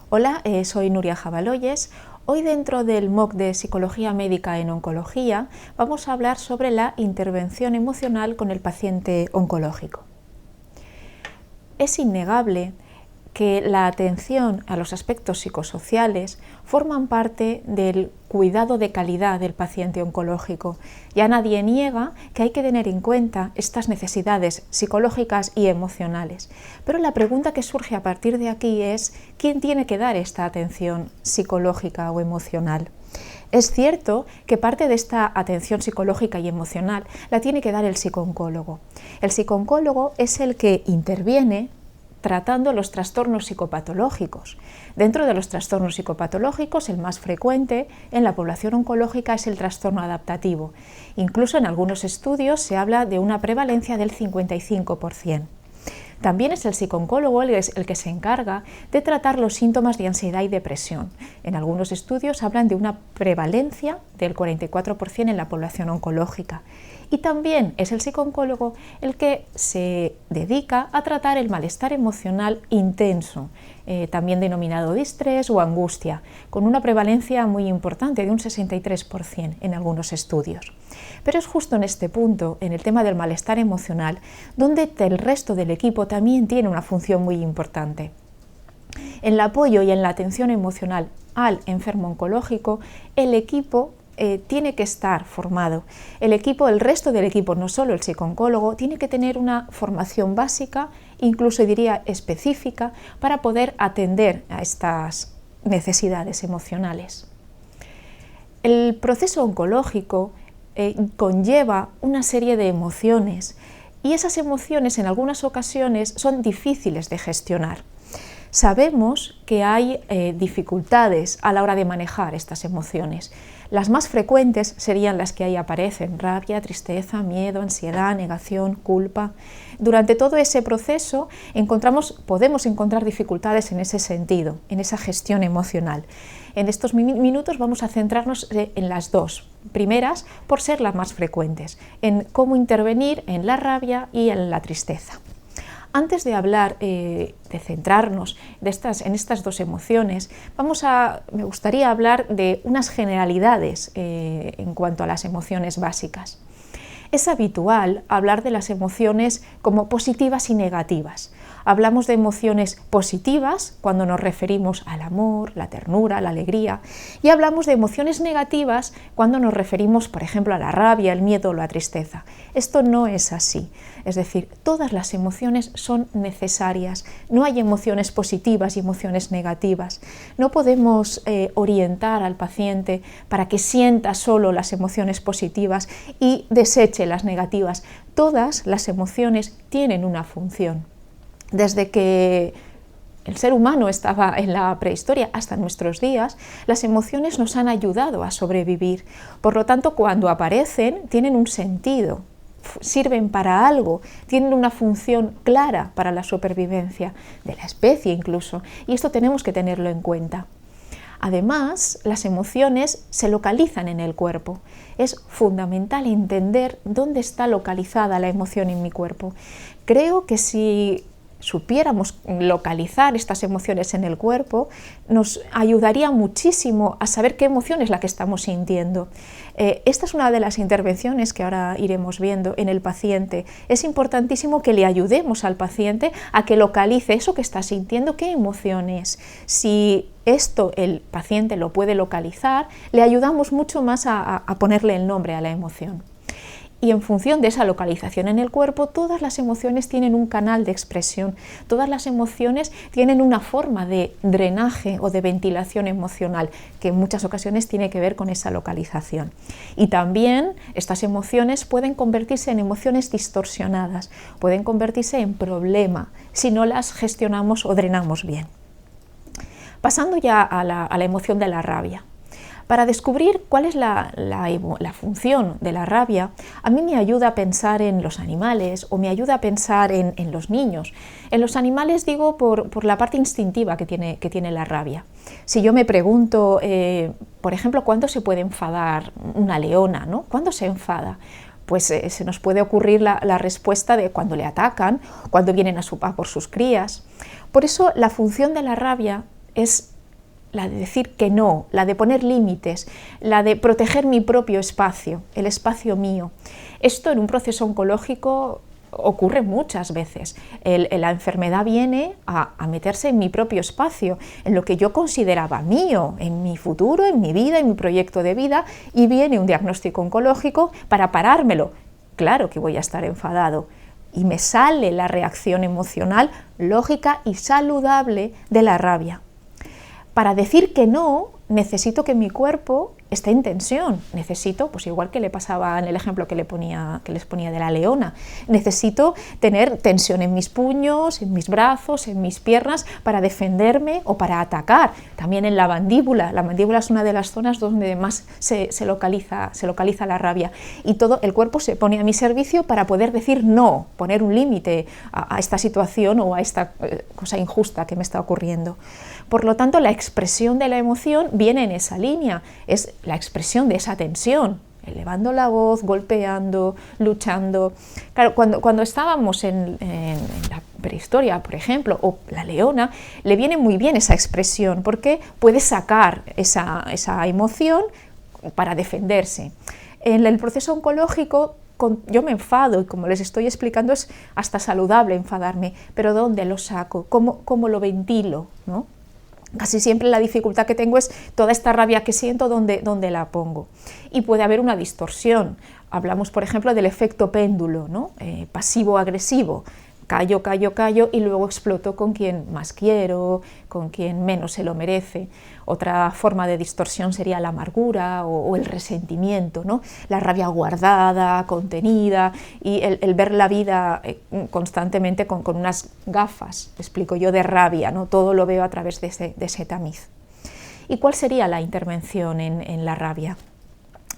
Hola, soy Nuria Jabaloyes. Hoy dentro del MOOC de Psicología Médica en Oncología vamos a hablar sobre la intervención emocional con el paciente oncológico. Es innegable que la atención a los aspectos psicosociales forman parte del cuidado de calidad del paciente oncológico. Ya nadie niega que hay que tener en cuenta estas necesidades psicológicas y emocionales. Pero la pregunta que surge a partir de aquí es ¿quién tiene que dar esta atención psicológica o emocional? Es cierto que parte de esta atención psicológica y emocional la tiene que dar el psicooncólogo. El psicooncólogo es el que interviene tratando los trastornos psicopatológicos. Dentro de los trastornos psicopatológicos, el más frecuente en la población oncológica es el trastorno adaptativo. Incluso en algunos estudios se habla de una prevalencia del 55%. También es el psicooncólogo el que se encarga de tratar los síntomas de ansiedad y depresión. En algunos estudios hablan de una prevalencia del 44% en la población oncológica. Y también es el psicooncólogo el que se dedica a tratar el malestar emocional intenso, también denominado distrés o angustia, con una prevalencia muy importante de un 63% en algunos estudios. Pero es justo en este punto, en el tema del malestar emocional, donde el resto del equipo también tiene una función muy importante. En el apoyo y en la atención emocional al enfermo oncológico, el equipo tiene que estar formado. El resto del equipo, no solo el psicooncólogo, tiene que tener una formación básica, incluso diría específica, para poder atender a estas necesidades emocionales. El proceso oncológico conlleva una serie de emociones y esas emociones en algunas ocasiones son difíciles de gestionar. Sabemos que hay dificultades a la hora de manejar estas emociones. Las más frecuentes serían las que ahí aparecen: rabia, tristeza, miedo, ansiedad, negación, culpa. Durante todo ese proceso podemos encontrar dificultades en ese sentido, en esa gestión emocional. En estos minutos vamos a centrarnos en las dos primeras por ser las más frecuentes, en cómo intervenir en la rabia y en la tristeza. Antes de hablar, de centrarnos en estas dos emociones, me gustaría hablar de unas generalidades en cuanto a las emociones básicas. Es habitual hablar de las emociones como positivas y negativas. Hablamos de emociones positivas cuando nos referimos al amor, la ternura, la alegría, y hablamos de emociones negativas cuando nos referimos, por ejemplo, a la rabia, el miedo o la tristeza. Esto no es así. Es decir, todas las emociones son necesarias. No hay emociones positivas y emociones negativas. No podemos orientar al paciente para que sienta solo las emociones positivas y deseche las negativas. Todas las emociones tienen una función. Desde que el ser humano estaba en la prehistoria hasta nuestros días, las emociones nos han ayudado a sobrevivir. Por lo tanto, cuando aparecen, tienen un sentido, sirven para algo, tienen una función clara para la supervivencia de la especie incluso, y esto tenemos que tenerlo en cuenta. Además, las emociones se localizan en el cuerpo. Es fundamental entender dónde está localizada la emoción en mi cuerpo. Creo que si supiéramos localizar estas emociones en el cuerpo, nos ayudaría muchísimo a saber qué emoción es la que estamos sintiendo. Esta es una de las intervenciones que ahora iremos viendo en el paciente. Es importantísimo que le ayudemos al paciente a que localice eso que está sintiendo, qué emoción es. Si esto el paciente lo puede localizar, le ayudamos mucho más a ponerle el nombre a la emoción. Y en función de esa localización en el cuerpo, todas las emociones tienen un canal de expresión, todas las emociones tienen una forma de drenaje o de ventilación emocional, que en muchas ocasiones tiene que ver con esa localización. Y también estas emociones pueden convertirse en emociones distorsionadas, pueden convertirse en problema si no las gestionamos o drenamos bien. Pasando ya a la emoción de la rabia. Para descubrir cuál es la función de la rabia, a mí me ayuda a pensar en los animales o me ayuda a pensar en los niños. En los animales digo por la parte instintiva que tiene la rabia. Si yo me pregunto, por ejemplo, ¿cuándo se puede enfadar una leona, ¿no? ¿Cuándo se enfada? Pues se nos puede ocurrir la respuesta de cuando le atacan, cuando vienen a por sus crías. Por eso la función de la rabia es la de decir que no, la de poner límites, la de proteger mi propio espacio, el espacio mío. Esto en un proceso oncológico ocurre muchas veces. La enfermedad viene a meterse en mi propio espacio, en lo que yo consideraba mío, en mi futuro, en mi vida, en mi proyecto de vida, y viene un diagnóstico oncológico para parármelo. Claro que voy a estar enfadado. Y me sale la reacción emocional lógica y saludable de la rabia. Para decir que no, necesito que mi cuerpo esté en tensión, necesito, pues igual que le pasaba en el ejemplo que les ponía de la leona, necesito tener tensión en mis puños, en mis brazos, en mis piernas para defenderme o para atacar, también en la mandíbula es una de las zonas donde más se localiza la rabia, y todo el cuerpo se pone a mi servicio para poder decir no, poner un límite a esta situación o a esta cosa injusta que me está ocurriendo. Por lo tanto, la expresión de la emoción viene en esa línea, es la expresión de esa tensión, elevando la voz, golpeando, luchando. Claro, cuando estábamos en la prehistoria, por ejemplo, o la leona, le viene muy bien esa expresión porque puede sacar esa emoción para defenderse. En el proceso oncológico, yo me enfado y como les estoy explicando es hasta saludable enfadarme, pero ¿dónde lo saco? ¿Cómo lo ventilo? ¿No? Casi siempre la dificultad que tengo es toda esta rabia que siento, ¿dónde la pongo? Y puede haber una distorsión. Hablamos, por ejemplo, del efecto péndulo, ¿no? Pasivo-agresivo. Callo y luego exploto con quien más quiero, con quien menos se lo merece. Otra forma de distorsión sería la amargura o el resentimiento, ¿no? La rabia guardada, contenida, y el ver la vida constantemente con unas gafas, explico yo, de rabia, ¿no? Todo lo veo a través de ese tamiz. ¿Y cuál sería la intervención en la rabia?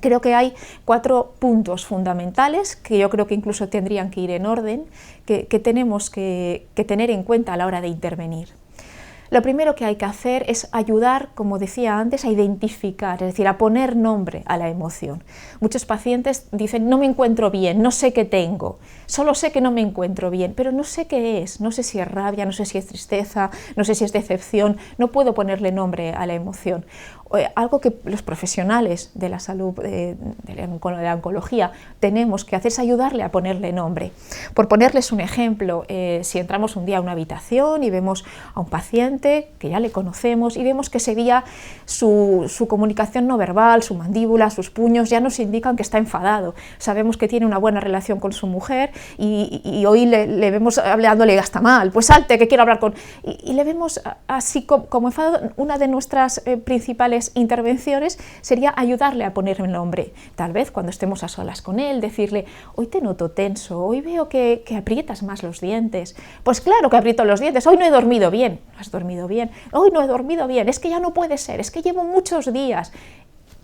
Creo que hay 4 puntos fundamentales que yo creo que incluso tendrían que ir en orden, que tenemos que tener en cuenta a la hora de intervenir. Lo primero que hay que hacer es ayudar, como decía antes, a identificar, es decir, a poner nombre a la emoción. Muchos pacientes dicen, no me encuentro bien, no sé qué tengo, solo sé que no me encuentro bien, pero no sé qué es, no sé si es rabia, no sé si es tristeza, no sé si es decepción, no puedo ponerle nombre a la emoción. Algo que los profesionales de la salud, de la oncología, tenemos que hacer es ayudarle a ponerle nombre. Por ponerles un ejemplo, si entramos un día a una habitación y vemos a un paciente que ya le conocemos y vemos que ese día su comunicación no verbal, su mandíbula, sus puños ya nos indican que está enfadado. Sabemos que tiene una buena relación con su mujer y hoy le vemos hablándole hasta mal, pues salte que quiero hablar con... Y le vemos así como enfadado. Una de nuestras principales intervenciones sería ayudarle a ponerle nombre. Tal vez cuando estemos a solas con él, decirle, hoy te noto tenso, hoy veo que aprietas más los dientes. Pues claro que aprieto los dientes, hoy no he dormido bien. ¿No has dormido bien? Hoy no he dormido bien, es que ya no puede ser, es que llevo muchos días.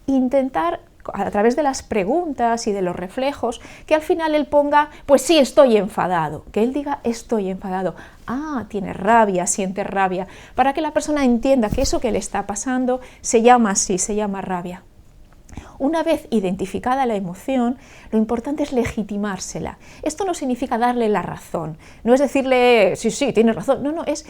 Intentar, a través de las preguntas y de los reflejos, que al final él ponga, pues sí, estoy enfadado, que él diga, estoy enfadado, tiene rabia, siente rabia, para que la persona entienda que eso que le está pasando se llama así, se llama rabia. Una vez identificada la emoción, lo importante es legitimársela. Esto no significa darle la razón, no es decirle, sí, tienes razón, no, es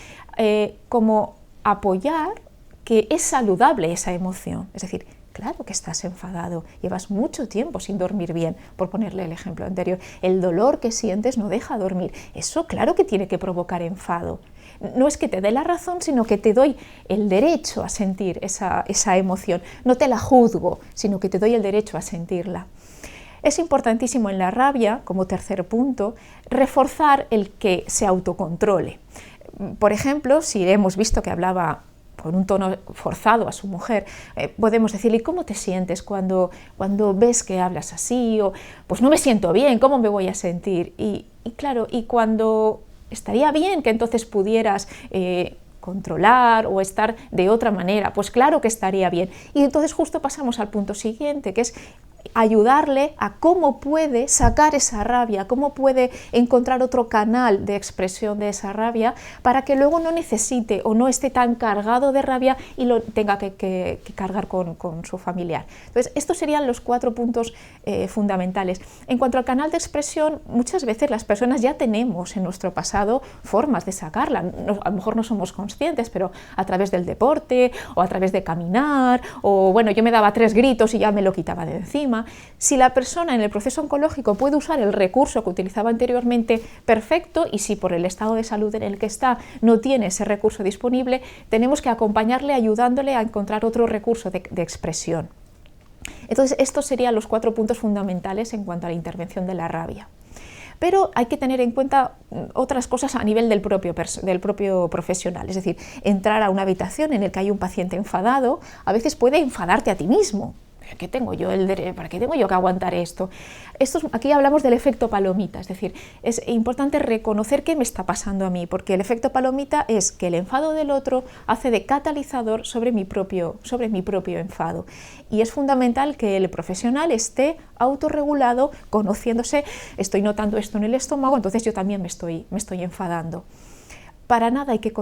como apoyar que es saludable esa emoción, es decir, claro que estás enfadado, llevas mucho tiempo sin dormir bien, por ponerle el ejemplo anterior. El dolor que sientes no deja dormir. Eso claro que tiene que provocar enfado. No es que te dé la razón, sino que te doy el derecho a sentir esa emoción. No te la juzgo, sino que te doy el derecho a sentirla. Es importantísimo en la rabia, como tercer punto, reforzar el que se autocontrole. Por ejemplo, si hemos visto que hablaba con un tono forzado a su mujer, podemos decirle, ¿cómo te sientes cuando ves que hablas así? O, pues no me siento bien, ¿cómo me voy a sentir? Y claro, y cuando estaría bien que entonces pudieras controlar o estar de otra manera, pues claro que estaría bien. Y entonces justo pasamos al punto siguiente, que es ayudarle a cómo puede sacar esa rabia, cómo puede encontrar otro canal de expresión de esa rabia para que luego no necesite o no esté tan cargado de rabia y lo tenga que cargar con su familiar. Entonces, estos serían los 4 puntos fundamentales. En cuanto al canal de expresión, muchas veces las personas ya tenemos en nuestro pasado formas de sacarla. A lo mejor no somos conscientes, pero a través del deporte o a través de caminar, o bueno, yo me daba 3 gritos y ya me lo quitaba de encima. Si la persona en el proceso oncológico puede usar el recurso que utilizaba anteriormente, perfecto, y si por el estado de salud en el que está no tiene ese recurso disponible, tenemos que acompañarle ayudándole a encontrar otro recurso de expresión. Entonces, estos serían los 4 puntos fundamentales en cuanto a la intervención de la rabia. Pero hay que tener en cuenta otras cosas a nivel del propio profesional. Es decir, entrar a una habitación en la que hay un paciente enfadado, a veces puede enfadarte a ti mismo. ¿Para qué tengo yo que aguantar esto? Aquí hablamos del efecto palomita, es decir, es importante reconocer qué me está pasando a mí, porque el efecto palomita es que el enfado del otro hace de catalizador sobre mi propio enfado. Y es fundamental que el profesional esté autorregulado, conociéndose, estoy notando esto en el estómago, entonces yo también me estoy enfadando. Para nada hay que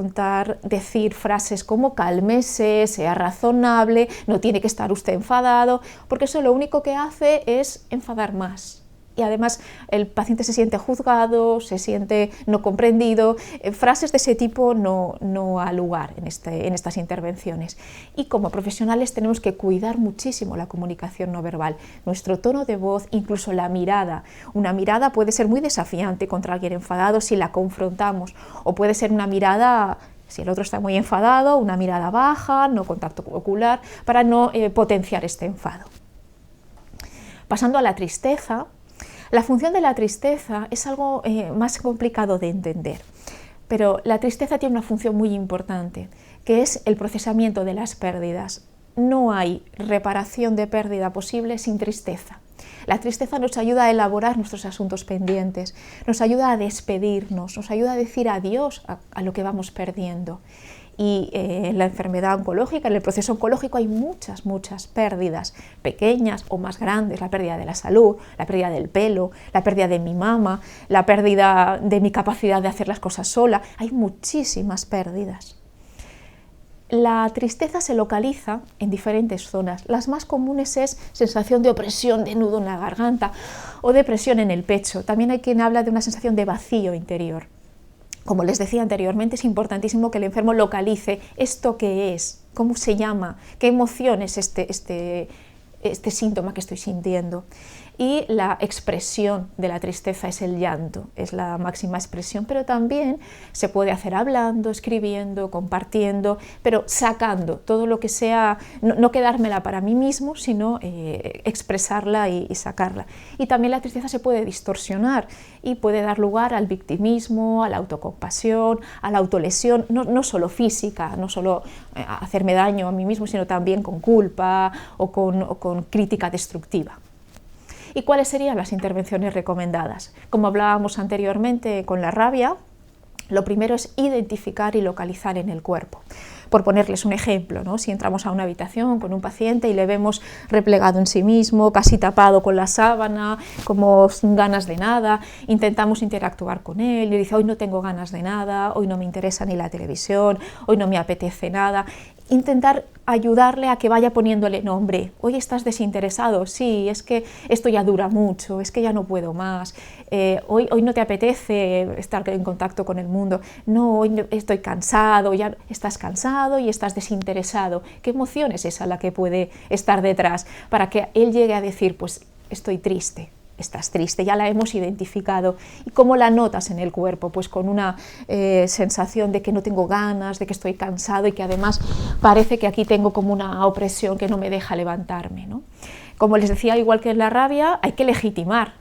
decir frases como cálmese, sea razonable, no tiene que estar usted enfadado, porque eso lo único que hace es enfadar más. Y además el paciente se siente juzgado, se siente no comprendido. Frases de ese tipo no ha lugar en estas intervenciones. Y como profesionales tenemos que cuidar muchísimo la comunicación no verbal, nuestro tono de voz, incluso la mirada. Una mirada puede ser muy desafiante contra alguien enfadado si la confrontamos, o puede ser una mirada, si el otro está muy enfadado, una mirada baja, no contacto ocular, para no potenciar este enfado. Pasando a la tristeza. La función de la tristeza es algo más complicado de entender, pero la tristeza tiene una función muy importante, que es el procesamiento de las pérdidas. No hay reparación de pérdida posible sin tristeza. La tristeza nos ayuda a elaborar nuestros asuntos pendientes, nos ayuda a despedirnos, nos ayuda a decir adiós a lo que vamos perdiendo. Y en la enfermedad oncológica, en el proceso oncológico, hay muchas pérdidas, pequeñas o más grandes: la pérdida de la salud, la pérdida del pelo, la pérdida de mi mama, la pérdida de mi capacidad de hacer las cosas sola. Hay muchísimas pérdidas. La tristeza se localiza en diferentes zonas. Las más comunes es sensación de opresión, de nudo en la garganta o de presión en el pecho. También hay quien habla de una sensación de vacío interior. Como les decía anteriormente, es importantísimo que el enfermo localice esto que es, cómo se llama, qué emoción es este síntoma que estoy sintiendo. Y la expresión de la tristeza es el llanto, es la máxima expresión, pero también se puede hacer hablando, escribiendo, compartiendo, pero sacando todo lo que sea, no quedármela para mí mismo, sino expresarla y sacarla. Y también la tristeza se puede distorsionar y puede dar lugar al victimismo, a la autocompasión, a la autolesión, no solo física, no solo hacerme daño a mí mismo, sino también con culpa o con crítica destructiva. ¿Y cuáles serían las intervenciones recomendadas? Como hablábamos anteriormente con la rabia, lo primero es identificar y localizar en el cuerpo. Por ponerles un ejemplo, ¿no? Si entramos a una habitación con un paciente y le vemos replegado en sí mismo, casi tapado con la sábana, como sin ganas de nada, intentamos interactuar con él y dice: hoy no tengo ganas de nada, hoy no me interesa ni la televisión, hoy no me apetece nada. Intentar ayudarle a que vaya poniéndole nombre. Hoy estás desinteresado, sí, es que esto ya dura mucho, es que ya no puedo más, hoy no te apetece estar en contacto con el mundo, no, hoy estoy cansado, ya estás cansado y estás desinteresado. ¿Qué emoción es esa la que puede estar detrás? Para que él llegue a decir: pues estoy triste. Estás triste, ya la hemos identificado. ¿Y cómo la notas en el cuerpo? Pues con una sensación de que no tengo ganas, de que estoy cansado y que además parece que aquí tengo como una opresión que no me deja levantarme, ¿no? Como les decía, igual que en la rabia, hay que legitimar.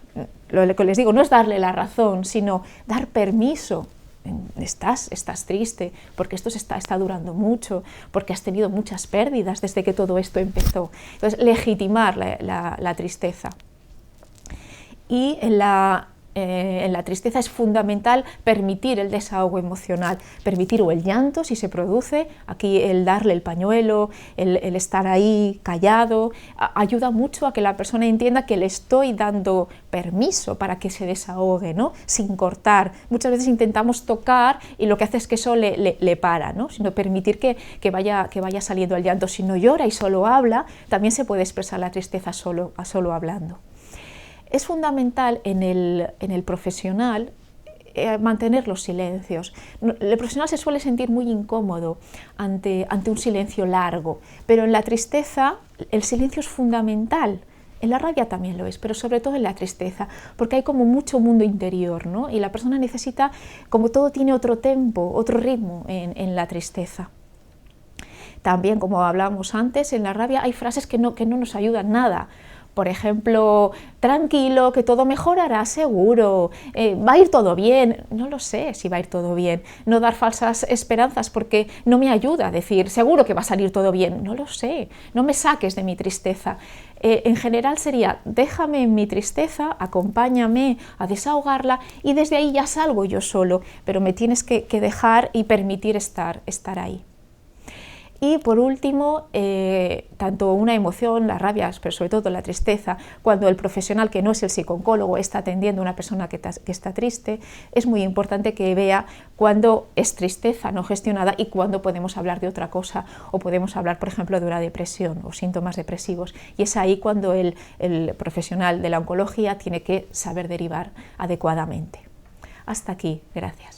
Lo que les digo no es darle la razón, sino dar permiso. Estás triste porque esto está durando mucho, porque has tenido muchas pérdidas desde que todo esto empezó. Entonces, legitimar la tristeza. Y en En la tristeza es fundamental permitir el desahogo emocional, permitir o el llanto si se produce, aquí el darle el pañuelo, el estar ahí callado, ayuda mucho a que la persona entienda que le estoy dando permiso para que se desahogue, ¿no? Sin cortar. Muchas veces intentamos tocar y lo que hace es que eso le para, ¿no? Sino permitir que vaya saliendo el llanto. Si no llora y solo habla, también se puede expresar la tristeza solo hablando. Es fundamental en el profesional mantener los silencios. El profesional se suele sentir muy incómodo ante un silencio largo, pero en la tristeza el silencio es fundamental. En la rabia también lo es, pero sobre todo en la tristeza, porque hay como mucho mundo interior, ¿no? Y la persona necesita, como todo tiene otro tempo, otro ritmo en la tristeza. También, como hablábamos antes, en la rabia hay frases que no nos ayudan nada. Por ejemplo, tranquilo, que todo mejorará seguro, va a ir todo bien. No lo sé si va a ir todo bien. No dar falsas esperanzas porque no me ayuda a decir seguro que va a salir todo bien. No lo sé, no me saques de mi tristeza. En general sería déjame en mi tristeza, acompáñame a desahogarla y desde ahí ya salgo yo solo, pero me tienes que dejar y permitir estar ahí. Y por último, tanto una emoción, la rabia, pero sobre todo la tristeza, cuando el profesional que no es el psicooncólogo está atendiendo a una persona que está triste, es muy importante que vea cuándo es tristeza no gestionada y cuándo podemos hablar de otra cosa o podemos hablar, por ejemplo, de una depresión o síntomas depresivos. Y es ahí cuando el profesional de la oncología tiene que saber derivar adecuadamente. Hasta aquí, gracias.